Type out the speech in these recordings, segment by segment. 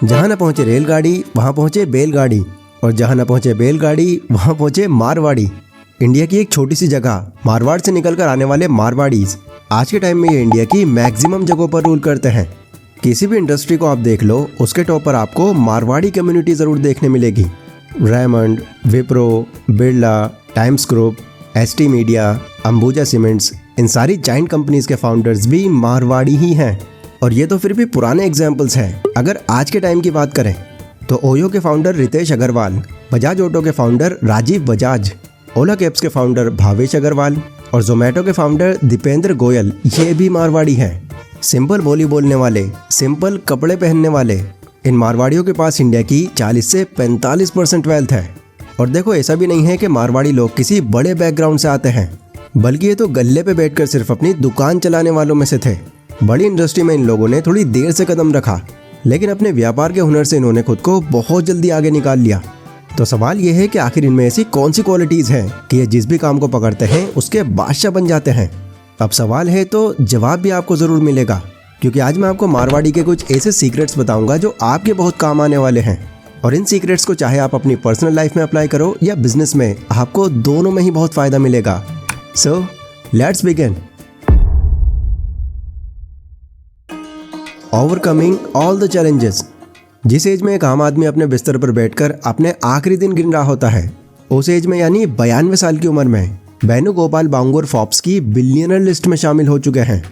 जहाँ न पहुँचे रेलगाड़ी वहाँ पहुँचे बैलगाड़ी, और जहाँ न पहुँचे बैलगाड़ी वहाँ पहुँचे मारवाड़ी। इंडिया की एक छोटी सी जगह मारवाड़ से निकलकर आने वाले मारवाड़ीज आज के टाइम में ये इंडिया की मैक्सिमम जगहों पर रूल करते हैं। किसी भी इंडस्ट्री को आप देख लो, उसके टॉप पर आपको मारवाड़ी कम्युनिटी ज़रूर देखने मिलेगी। Raymond, Wipro, Birla, Times group, ST media, Ambuja cements, इन सारी जाइंट कंपनीज के फाउंडर्स भी मारवाड़ी ही हैं। और ये तो फिर भी पुराने एग्जाम्पल्स हैं। अगर आज के टाइम की बात करें तो ओयो के फाउंडर रितेश अग्रवाल, बजाज ऑटो के फाउंडर राजीव बजाज, ओला कैब्स के फाउंडर भावेश अग्रवाल और जोमेटो के फाउंडर दीपेंद्र गोयल, ये भी मारवाड़ी हैं। सिंपल बोली बोलने वाले, सिंपल कपड़े पहनने वाले, इन मारवाड़ियों के पास इंडिया की 40 से 45% वेल्थ है। और देखो, ऐसा भी नहीं है कि मारवाड़ी लोग किसी बड़े बैकग्राउंड से आते हैं, बल्कि ये तो गल्ले पे बैठकर सिर्फ अपनी दुकान चलाने वालों में से थे। बड़ी इंडस्ट्री में इन लोगों ने थोड़ी देर से कदम रखा, लेकिन अपने व्यापार के हुनर से इन्होंने खुद को बहुत जल्दी आगे निकाल लिया। तो सवाल ये है कि आखिर इनमें ऐसी कौन सी क्वालिटीज़ हैं कि ये जिस भी काम को पकड़ते हैं उसके बादशाह बन जाते हैं। अब सवाल है तो जवाब भी आपको ज़रूर मिलेगा, क्योंकि आज मैं आपको मारवाड़ी के कुछ ऐसे सीक्रेट्स बताऊंगा जो आपके बहुत काम आने वाले हैं। और इन सीक्रेट्स को चाहे आप अपनी पर्सनल लाइफ में अप्लाई करो या बिजनेस में, आपको दोनों में ही बहुत फ़ायदा मिलेगा। So let's begin. Overcoming all the challenges. जिस एज में एक आम आदमी अपने बिस्तर पर बैठकर अपने आखिरी दिन गिन रहा होता है, उस एज में यानी 92 साल की उम्र में वेणुगोपाल बांगुर फोर्ब्स की बिलियनर लिस्ट में शामिल हो चुके हैं।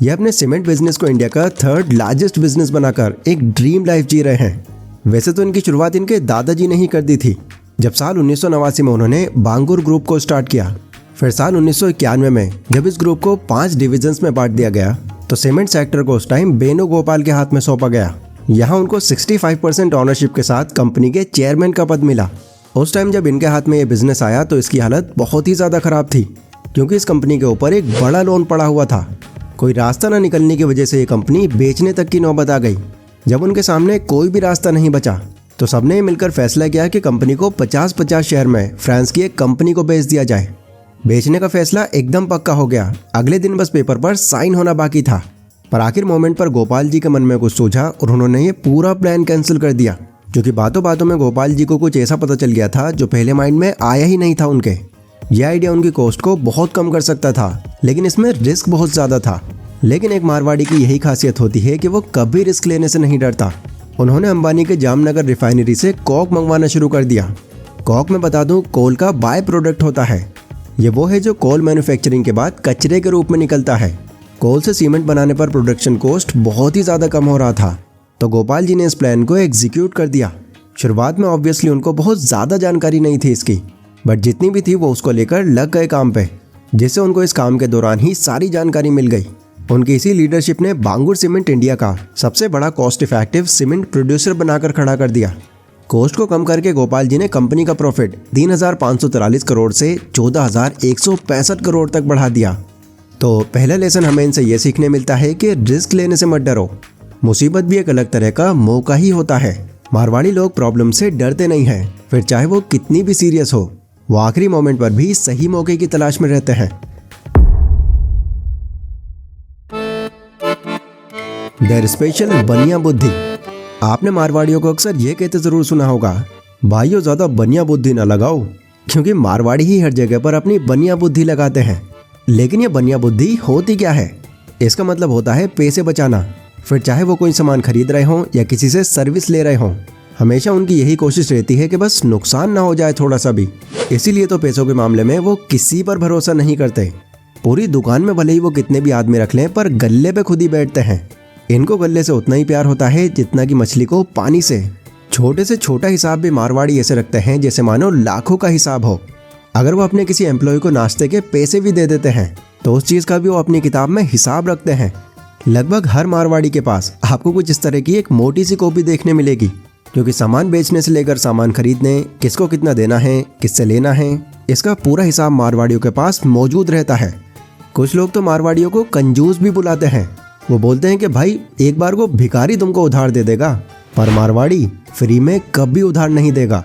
ये अपने सीमेंट बिजनेस को इंडिया का 3rd लार्जेस्ट बिजनेस बनाकर एक ड्रीम लाइफ जी रहे हैं। वैसे तो इनकी शुरुआत इनके दादाजी ने ही कर दी थी, जब साल 1989 में उन्होंने बांगुर ग्रुप को स्टार्ट किया। फिर साल 1991 में जब इस ग्रुप को 5 डिविजन्स में बांट दिया गया, तो सीमेंट सेक्टर को उस टाइम वेणुगोपाल के हाथ में सौंपा गया। यहाँ उनको 65% ऑनरशिप के साथ कंपनी के चेयरमैन का पद मिला। उस टाइम जब इनके हाथ में ये बिजनेस आया तो इसकी हालत बहुत ही ज़्यादा खराब थी, क्योंकि इस कंपनी के ऊपर एक बड़ा लोन पड़ा हुआ था। कोई रास्ता न निकलने की वजह से ये कंपनी बेचने तक की नौबत आ गई। जब उनके सामने कोई भी रास्ता नहीं बचा, तो सबने मिलकर फैसला किया कि कंपनी को 50-50 शेयर में फ्रांस की एक कंपनी को बेच दिया जाए। बेचने का फैसला एकदम पक्का हो गया। अगले दिन बस पेपर पर साइन होना बाकी था। पर आखिर मोमेंट पर गोपाल जी के मन में कुछ सूझा और उन्होंने ये पूरा प्लान कैंसिल कर दिया, क्योंकि बातों बातों में गोपाल जी को कुछ ऐसा पता चल गया था जो पहले माइंड में आया ही नहीं था उनके। यह आइडिया उनकी कॉस्ट को बहुत कम कर सकता था, लेकिन इसमें रिस्क बहुत ज़्यादा था। लेकिन एक मारवाड़ी की यही खासियत होती है कि वो कभी रिस्क लेने से नहीं डरता। उन्होंने अंबानी के जामनगर रिफाइनरी से कोक मंगवाना शुरू कर दिया। कोक में बता दूं, कोल का बाय प्रोडक्ट होता है। ये वो है जो कोल मैन्युफैक्चरिंग के बाद कचरे के रूप में निकलता है। कोल से सीमेंट बनाने पर प्रोडक्शन कॉस्ट बहुत ही ज़्यादा कम हो रहा था, तो गोपाल जी ने इस प्लान को एग्जीक्यूट कर दिया। शुरुआत में ऑब्वियसली उनको बहुत ज़्यादा जानकारी नहीं थी इसकी, बट जितनी भी थी वो उसको लेकर लग गए काम पे, जिससे उनको इस काम के दौरान ही सारी जानकारी मिल गई। उनकी इसी लीडरशिप ने बांगुर सीमेंट इंडिया का सबसे बड़ा कॉस्ट इफेक्टिव सीमेंट प्रोड्यूसर बनाकर खड़ा कर दिया। कॉस्ट को कम करके गोपाल जी ने कंपनी का प्रॉफिट 3,543 करोड़ से 14,165 करोड़ तक बढ़ा दिया। तो पहला लेसन हमें इनसे ये सीखने मिलता है कि रिस्क लेने से मत डरो। मुसीबत भी एक अलग तरह का मौका ही होता है। मारवाड़ी लोग प्रॉब्लम से डरते नहीं हैं, फिर चाहे वो कितनी भी सीरियस हो, वो आखिरी मोमेंट पर भी सही मौके की तलाश में रहते हैं। देयर स्पेशल बनिया बुद्धि। आपने मारवाड़ियों को अक्सर ये कहते जरूर सुना होगा, भाइयों ज़्यादा बनिया बुद्धि ना लगाओ, क्योंकि मारवाड़ी ही हर जगह पर अपनी बनिया बुद्धि लगाते हैं। लेकिन ये बनिया बुद्धि होती क्या है? इसका मतलब होता है पैसे बचाना। फिर चाहे वो कोई सामान खरीद रहे हों या किसी से सर्विस ले रहे हों, हमेशा उनकी यही कोशिश रहती है कि बस नुकसान ना हो जाए थोड़ा सा भी। इसीलिए तो पैसों के मामले में वो किसी पर भरोसा नहीं करते। पूरी दुकान में भले ही वो कितने भी आदमी रख लें, पर गल्ले पे खुद ही बैठते हैं। इनको गल्ले से उतना ही प्यार होता है जितना कि मछली को पानी से। छोटे से छोटा हिसाब भी मारवाड़ी ऐसे रखते हैं जैसे मानो लाखों का हिसाब हो। अगर वो अपने किसी एम्प्लॉय को नाश्ते के पैसे भी दे देते हैं, तो उस चीज़ का भी वो अपनी किताब में हिसाब रखते हैं। लगभग हर मारवाड़ी के पास आपको कुछ इस तरह की एक मोटी सी कॉपी देखने मिलेगी, क्योंकि सामान बेचने से लेकर सामान खरीदने, किसको कितना देना है, किससे लेना है, इसका पूरा हिसाब मारवाड़ियों के पास मौजूद रहता है। कुछ लोग तो मारवाड़ियों को कंजूस भी बुलाते हैं। वो बोलते हैं कि भाई एक बार को भिखारी तुमको उधार दे देगा, पर मारवाड़ी फ्री में कभी उधार नहीं देगा।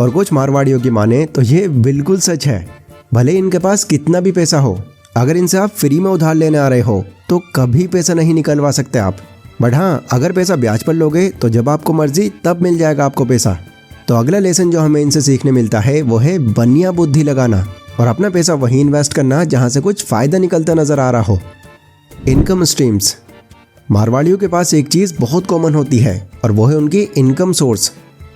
और कुछ मारवाड़ियों की माने तो ये बिल्कुल सच है। भले इनके पास कितना भी पैसा हो, अगर इनसे आप फ्री में उधार लेने आ रहे हो तो कभी पैसा नहीं निकलवा सकते आप। बट हाँ, अगर पैसा ब्याज पर लोगे तो जब आपको मर्जी तब मिल जाएगा आपको पैसा। तो अगला लेसन जो हमें इनसे सीखने मिलता है वो है बनिया बुद्धि लगाना और अपना पैसा वहीं इन्वेस्ट करना जहाँ से कुछ फ़ायदा निकलता नज़र आ रहा हो। Income streams. मारवाड़ियों के पास एक चीज़ बहुत कॉमन होती है और वो है उनकी इनकम सोर्स।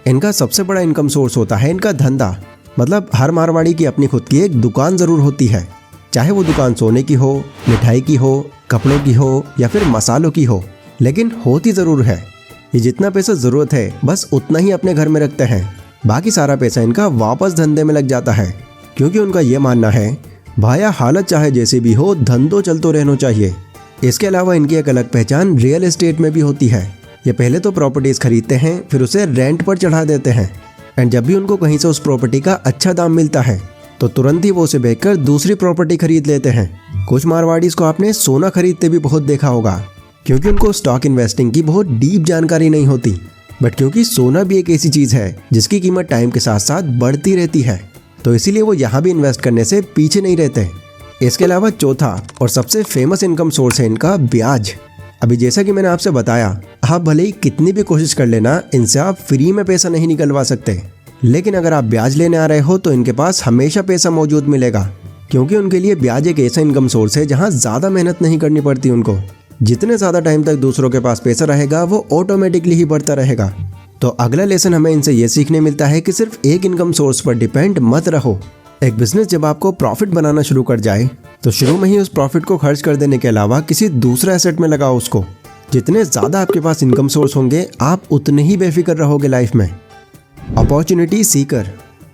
इनका सबसे बड़ा इनकम सोर्स होता है इनका धंधा। मतलब हर मारवाड़ी की अपनी खुद की एक दुकान ज़रूर होती है, चाहे वो दुकान सोने की हो, मिठाई की हो, कपड़ों की हो या फिर मसालों की हो, लेकिन होती ज़रूर है। ये जितना पैसा ज़रूरत है बस उतना ही अपने घर में रखते हैं, बाकी सारा पैसा इनका वापस धंधे में लग जाता है, क्योंकि उनका ये मानना है भाया हालत चाहे जैसी भी हो धंधो चलते रहना चाहिए। इसके अलावा इनकी एक अलग पहचान रियल एस्टेट में भी होती है। ये पहले तो प्रॉपर्टीज़ खरीदते हैं, फिर उसे रेंट पर चढ़ा देते हैं एंड जब भी उनको कहीं से उस प्रॉपर्टी का अच्छा दाम मिलता है तो तुरंत ही वो उसे बेचकर दूसरी प्रॉपर्टी खरीद लेते हैं। कुछ मारवाड़ीज़ को आपने सोना खरीदते भी बहुत देखा होगा, क्योंकि उनको स्टॉक इन्वेस्टिंग की बहुत डीप जानकारी नहीं होती, बट क्योंकि सोना भी एक ऐसी चीज़ है जिसकी कीमत टाइम के साथ साथ बढ़ती रहती है, तो इसीलिए वो यहाँ भी इन्वेस्ट करने से पीछे नहीं रहते। इसके अलावा चौथा और सबसे फेमस इनकम सोर्स है इनका ब्याज। अभी जैसा कि मैंने आपसे बताया, आप भले ही कितनी भी कोशिश कर लेना, इनसे आप फ्री में पैसा नहीं निकलवा सकते, लेकिन अगर आप ब्याज लेने आ रहे हो तो इनके पास हमेशा पैसा मौजूद मिलेगा, क्योंकि उनके लिए ब्याज एक ऐसा इनकम सोर्स है जहाँ ज़्यादा मेहनत नहीं करनी पड़ती उनको। जितने ज़्यादा टाइम तक दूसरों के पास पैसा रहेगा वो ऑटोमेटिकली ही बढ़ता रहेगा। तो अगला लेसन हमें इनसे ये सीखने मिलता है कि सिर्फ एक इनकम सोर्स पर डिपेंड मत रहो। एक बिजनेस जब आपको प्रॉफिट बनाना शुरू कर जाए तो शुरू में ही उस प्रॉफिट को खर्च कर देने के अलावा किसी दूसरे एसेट में लगाओ उसको। जितने ज़्यादा आपके पास इनकम सोर्स होंगे आप उतने ही बेफिक्र रहोगे लाइफ में। अपॉर्चुनिटी सीकर।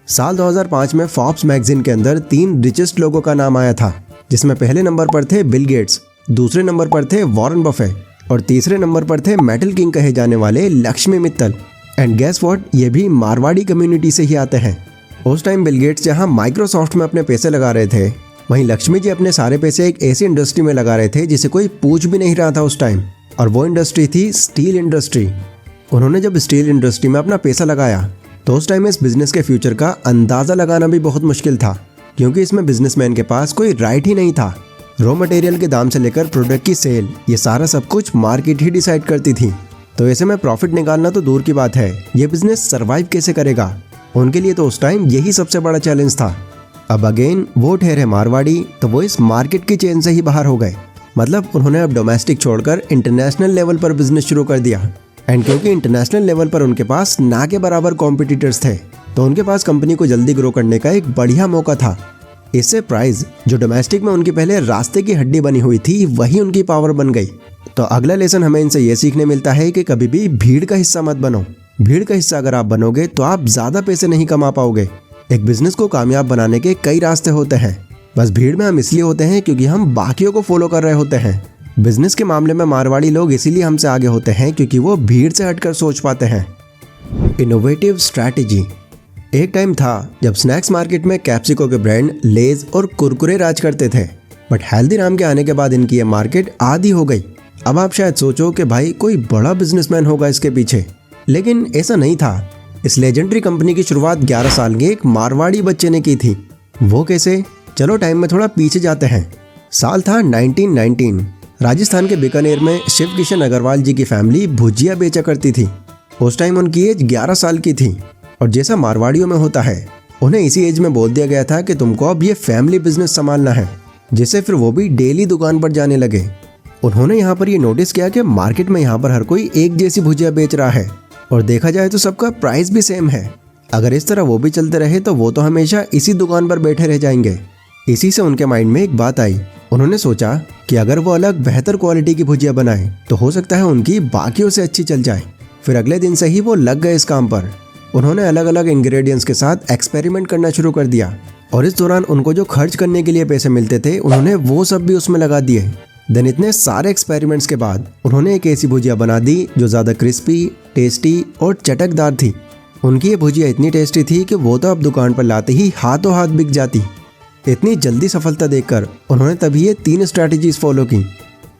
साल 2005 में फोर्ब्स मैगजीन के अंदर 3 रिचेस्ट लोगों का नाम आया था, जिसमें पहले नंबर पर थे बिल गेट्स, दूसरे नंबर पर थे वॉरेन बफेट और तीसरे नंबर पर थे मेटल किंग कहे जाने वाले Lakshmi Mittal. And guess what, ये भी मारवाड़ी कम्युनिटी से ही आते हैं। उस टाइम बिल गेट्स जहाँ माइक्रोसॉफ्ट में अपने पैसे लगा रहे थे, वहीं लक्ष्मी जी अपने सारे पैसे एक ऐसी इंडस्ट्री में लगा रहे थे जिसे कोई पूछ भी नहीं रहा था उस टाइम, और वो इंडस्ट्री थी स्टील इंडस्ट्री। उन्होंने जब स्टील इंडस्ट्री में अपना पैसा लगाया तो उस टाइम इस बिजनेस के फ्यूचर का अंदाज़ा लगाना भी बहुत मुश्किल था, क्योंकि इसमें बिजनेसमैन के पास कोई राइट ही नहीं था। रॉ मटेरियल के दाम से लेकर प्रोडक्ट की सेल, ये सारा सब कुछ मार्केट ही डिसाइड करती थी। तो ऐसे में प्रॉफिट निकालना तो दूर की बात है, ये बिजनेस सर्वाइव कैसे करेगा, उनके लिए तो उस टाइम यही सबसे बड़ा चैलेंज था। अब अगेन वो ठहरे मारवाड़ी, तो वो इस मार्केट की चेन से ही बाहर हो गए। मतलब उन्होंने अब डोमेस्टिक छोड़कर इंटरनेशनल लेवल पर बिजनेस शुरू कर दिया। एंड क्योंकि इंटरनेशनल लेवल पर उनके पास ना के बराबर कॉम्पिटिटर्स थे, तो उनके पास कंपनी को जल्दी ग्रो करने का एक बढ़िया मौका था। इससे प्राइस, जो डोमेस्टिक में उनकी पहले रास्ते की हड्डी बनी हुई थी, वही उनकी पावर बन गई। तो अगला लेसन हमें इनसे ये सीखने मिलता है कि कभी भी भीड़ का हिस्सा मत बनो। भीड़ का हिस्सा अगर आप बनोगे तो आप ज़्यादा पैसे नहीं कमा पाओगे। एक बिजनेस को कामयाब बनाने के कई रास्ते होते हैं, बस भीड़ में हम इसलिए होते हैं क्योंकि हम बाकियों को फॉलो कर रहे होते हैं। बिजनेस के मामले में मारवाड़ी लोग इसीलिए हमसे आगे होते हैं क्योंकि वो भीड़ से हटकर सोच पाते हैं। Innovative strategy. एक टाइम था जब स्नैक्स मार्केट में कैप्सिको के ब्रांड लेज और कुरकुरे राज करते थे, बट हल्दीराम के आने के बाद इनकी ये मार्केट आधी हो गई। अब आप शायद सोचो कि भाई कोई बड़ा बिजनेसमैन होगा इसके पीछे, लेकिन ऐसा नहीं था। इस लेजेंडरी कंपनी की शुरुआत 11 साल के एक मारवाड़ी बच्चे ने की थी। वो कैसे? चलो टाइम में थोड़ा पीछे जाते हैं। साल था 1919। राजस्थान के बीकानेर में शिव किशन अग्रवाल जी की फैमिली भुजिया बेचा करती थी। उस टाइम उनकी एज 11 साल की थी, और जैसा मारवाड़ियों में होता है, उन्हें इसी एज में बोल दिया गया था कि तुमको अब ये फैमिली बिजनेस संभालना है, जिससे फिर वो भी डेली दुकान पर जाने लगे। उन्होंने यहाँ पर ये नोटिस किया कि मार्केट में यहाँ पर हर कोई एक जैसी भुजिया बेच रहा है, और देखा जाए तो सबका प्राइस भी सेम है। अगर इस तरह वो भी चलते रहे तो वो तो हमेशा इसी दुकान पर बैठे रह जाएंगे। इसी से उनके माइंड में एक बात आई। उन्होंने सोचा कि अगर वो अलग बेहतर क्वालिटी की भुजिया बनाए तो हो सकता है उनकी बाकियों से अच्छी चल जाए। फिर अगले दिन से ही वो लग गए इस काम पर। उन्होंने अलग अलग इंग्रेडिएंट्स के साथ एक्सपेरिमेंट करना शुरू कर दिया, और इस दौरान उनको जो खर्च करने के लिए पैसे मिलते थे उन्होंने वो सब भी उसमें लगा दिए। देन इतने सारे एक्सपेरिमेंट्स के बाद उन्होंने एक ऐसी भुजिया बना दी जो ज़्यादा क्रिस्पी, टेस्टी और चटकदार थी। उनकी ये भुजिया इतनी टेस्टी थी कि वो तो अब दुकान पर लाते ही हाथों हाथ बिक जाती। इतनी जल्दी सफलता देखकर उन्होंने तभी ये 3 स्ट्रैटेजीज फॉलो की।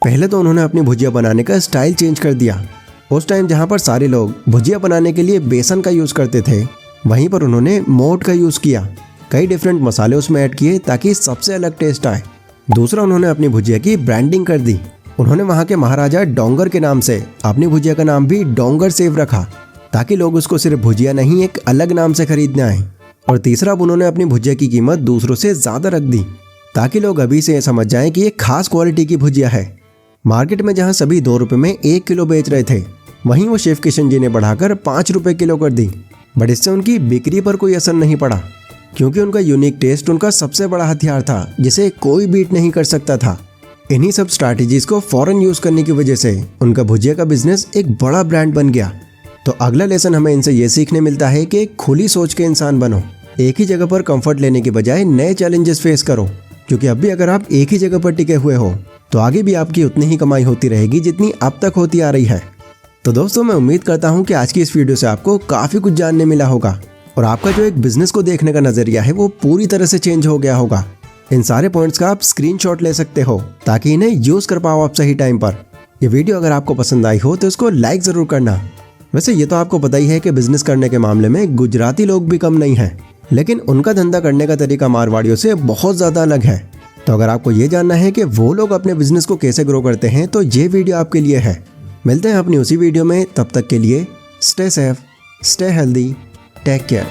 पहले तो उन्होंने अपनी भुजिया बनाने का स्टाइल चेंज कर दिया। उस टाइम जहाँ पर सारे लोग भुजिया बनाने के लिए बेसन का यूज़ करते थे, वहीं पर उन्होंने मोठ का यूज़ किया। कई डिफरेंट मसाले उसमें ऐड किए ताकि सबसे अलग टेस्ट आए। दूसरा, उन्होंने अपनी भुजिया की ब्रांडिंग कर दी। उन्होंने वहाँ के महाराजा डोंगर के नाम से अपनी भुजिया का नाम भी डोंगर सेव रखा, ताकि लोग उसको सिर्फ भुजिया नहीं एक अलग नाम से खरीदने आए। और तीसरा, अब उन्होंने अपनी भुजिया की कीमत दूसरों से ज़्यादा रख दी, ताकि लोग अभी से समझ जाएं कि ये खास क्वालिटी की भुजिया है। मार्केट में जहाँ सभी 2 रुपये में 1 किलो बेच रहे थे, वहीं वो शेफ किशन जी ने बढ़ाकर 5 रुपये किलो कर दी। बट इससे उनकी बिक्री पर कोई असर नहीं पड़ा, क्योंकि उनका यूनिक टेस्ट उनका सबसे बड़ा हथियार था, जिसे कोई बीट नहीं कर सकता था। इन्हीं सब स्ट्रैटेजीज को फौरन यूज करने की वजह से उनका भुजिया का बिजनेस एक बड़ा ब्रांड बन गया। तो अगला लेसन हमें इनसे ये सीखने मिलता है कि खुली सोच के इंसान बनो। एक ही जगह पर कंफर्ट लेने के बजाय नए चैलेंजेस फेस करो, क्योंकि अब भी अगर आप एक ही जगह पर टिके हुए हो तो आगे भी आपकी उतनी ही कमाई होती रहेगी जितनी अब तक होती आ रही है। तो दोस्तों, मैं उम्मीद करता हूँ कि आज की इस वीडियो से आपको काफ़ी कुछ जानने मिला होगा और आपका जो एक बिजनेस को देखने का नज़रिया है वो पूरी तरह से चेंज हो गया होगा। इन सारे पॉइंट्स का आप स्क्रीनशॉट ले सकते हो, ताकि इन्हें यूज़ कर पाओ आप सही टाइम पर। ये वीडियो अगर आपको पसंद आई हो तो इसको लाइक ज़रूर करना। वैसे ये तो आपको पता ही है कि बिजनेस करने के मामले में गुजराती लोग भी कम नहीं हैं, लेकिन उनका धंधा करने का तरीका मारवाड़ियों से बहुत ज़्यादा अलग है। तो अगर आपको ये जानना है कि वो लोग अपने बिजनेस को कैसे ग्रो करते हैं, तो ये वीडियो आपके लिए है। मिलते हैं अपनी उसी वीडियो में, तब तक के लिए stay safe, stay healthy, take care.